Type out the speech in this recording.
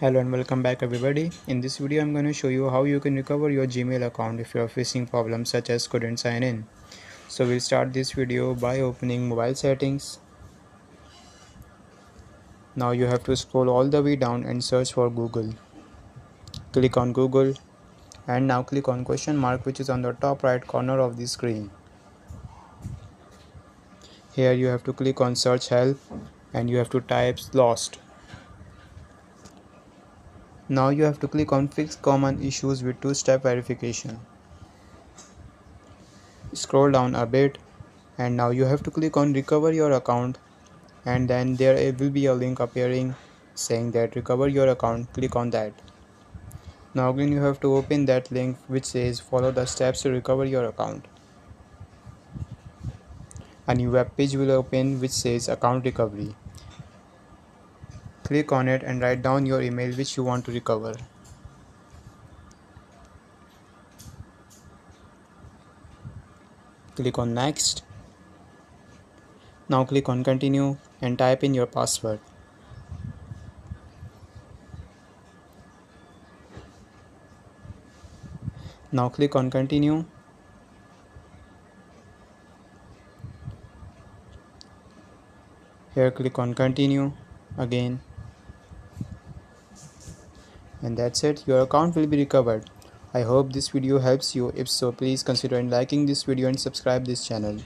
Hello and welcome back everybody. In this video I'm going to show you how you can recover your Gmail account if you are facing problems such as couldn't sign in. So we'll start this video by opening mobile settings. Now you have to scroll all the way down and search for Google. Click on Google and now click on question mark which is on the top right corner of the screen. Here you have to click on search help and you have to type lost. Now you have to click on fix common issues with two-step verification. Scroll down a bit and now you have to click on recover your account, and then there will be a link appearing saying that recover your account. Click on that. Now again you have to open that link which says follow the steps to recover your account. A new web page will open which says account recovery. Click on it and write down your email which you want to recover. Click on next. Now click on continue and type in your password. Now click on continue. Here click on continue again. And that's it, your account will be recovered. I hope this video helps you. If so, please consider liking this video and subscribe this channel.